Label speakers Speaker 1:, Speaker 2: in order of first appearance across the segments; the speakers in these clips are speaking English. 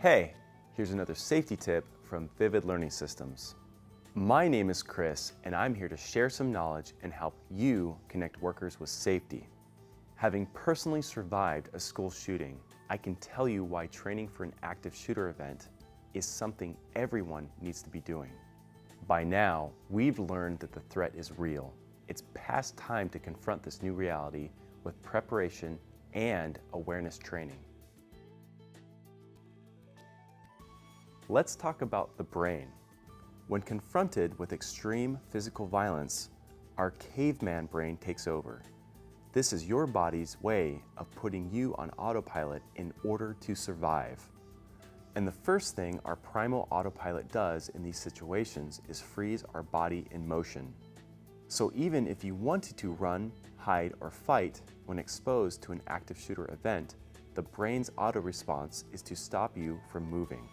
Speaker 1: Hey, here's another safety tip from Vivid Learning Systems. My name is Chris, and I'm here to share some knowledge and help you connect workers with safety. Having personally survived a school shooting, I can tell you why training for an active shooter event is something everyone needs to be doing. By now, we've learned that the threat is real. It's past time to confront this new reality with preparation and awareness training. Let's talk about the brain. When confronted with extreme physical violence, our caveman brain takes over. This is your body's way of putting you on autopilot in order to survive. And the first thing our primal autopilot does in these situations is freeze our body in motion. So even if you wanted to run, hide, or fight when exposed to an active shooter event, the brain's auto response is to stop you from moving.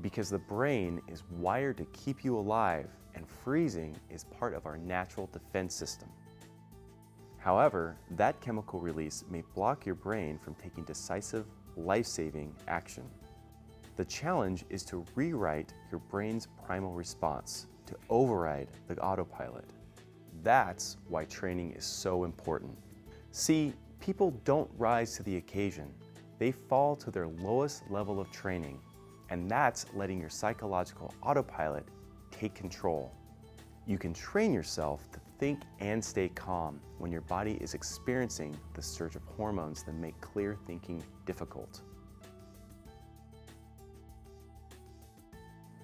Speaker 1: Because the brain is wired to keep you alive, and freezing is part of our natural defense system. However, that chemical release may block your brain from taking decisive, life-saving action. The challenge is to rewrite your brain's primal response, to override the autopilot. That's why training is so important. See, people don't rise to the occasion. They fall to their lowest level of training. And that's letting your psychological autopilot take control. You can train yourself to think and stay calm when your body is experiencing the surge of hormones that make clear thinking difficult.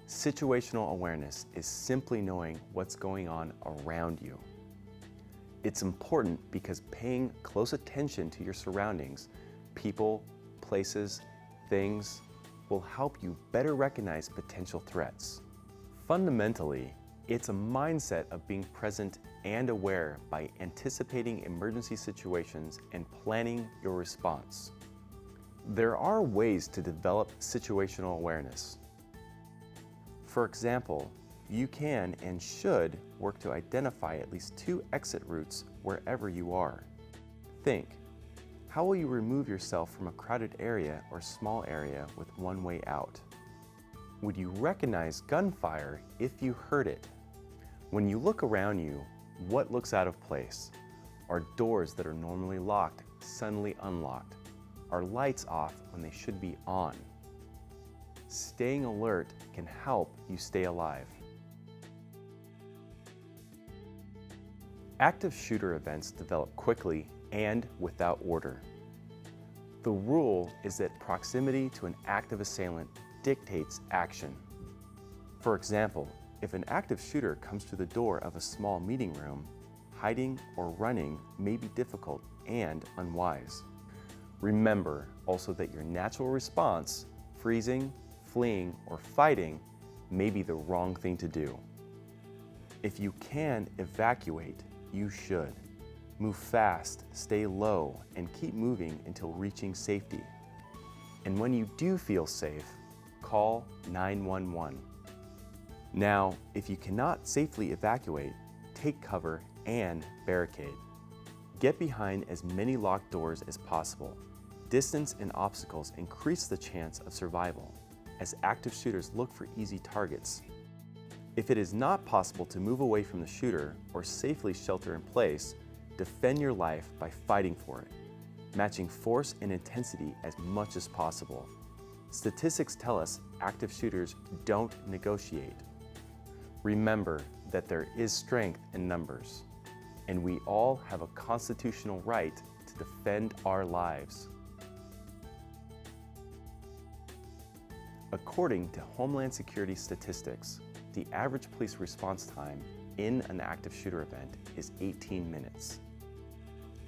Speaker 1: Situational awareness is simply knowing what's going on around you. It's important because paying close attention to your surroundings, people, places, things, will help you better recognize potential threats. Fundamentally, it's a mindset of being present and aware by anticipating emergency situations and planning your response. There are ways to develop situational awareness. For example, you can and should work to identify at least 2 exit routes wherever you are. Think, how will you remove yourself from a crowded area or small area with one way out? Would you recognize gunfire if you heard it? When you look around you, what looks out of place? Are doors that are normally locked suddenly unlocked? Are lights off when they should be on? Staying alert can help you stay alive. Active shooter events develop quickly and without order. The rule is that proximity to an active assailant dictates action. For example, if an active shooter comes to the door of a small meeting room, hiding or running may be difficult and unwise. Remember also that your natural response, freezing, fleeing, or fighting, may be the wrong thing to do. If you can evacuate, you should. Move fast, stay low, and keep moving until reaching safety. And when you do feel safe, call 911. Now, if you cannot safely evacuate, take cover and barricade. Get behind as many locked doors as possible. Distance and obstacles increase the chance of survival, as active shooters look for easy targets. If it is not possible to move away from the shooter or safely shelter in place, defend your life by fighting for it, matching force and intensity as much as possible. Statistics tell us active shooters don't negotiate. Remember that there is strength in numbers, and we all have a constitutional right to defend our lives. According to Homeland Security statistics, the average police response time in an active shooter event is 18 minutes.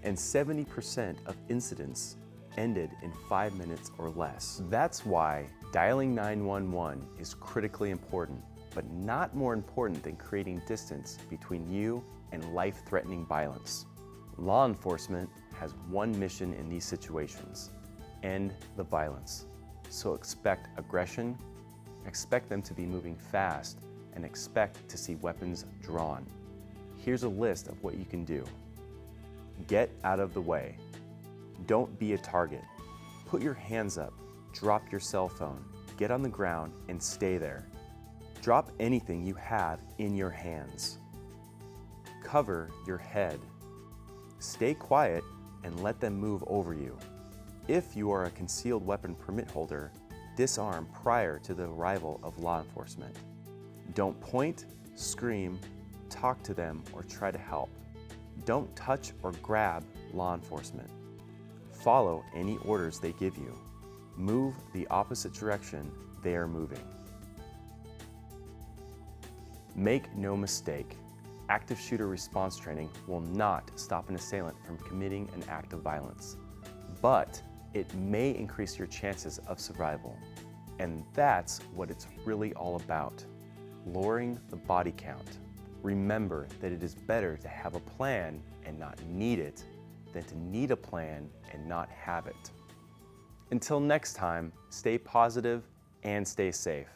Speaker 1: And 70% of incidents ended in 5 minutes or less. That's why dialing 911 is critically important, but not more important than creating distance between you and life-threatening violence. Law enforcement has one mission in these situations: end the violence. So expect aggression, expect them to be moving fast, and expect to see weapons drawn. Here's a list of what you can do. Get out of the way. Don't be a target. Put your hands up. drop your cell phone, get on the ground, and stay there. Drop anything you have in your hands. Cover your head. Stay quiet and let them move over you. If you are a concealed weapon permit holder, disarm prior to the arrival of law enforcement. Don't point, scream, talk to them, or try to help. Don't touch or grab law enforcement. Follow any orders they give you. Move the opposite direction they are moving. Make no mistake, active shooter response training will not stop an assailant from committing an act of violence, but it may increase your chances of survival. And that's what it's really all about, lowering the body count. Remember that it is better to have a plan and not need it than to need a plan and not have it. Until next time, stay positive and stay safe.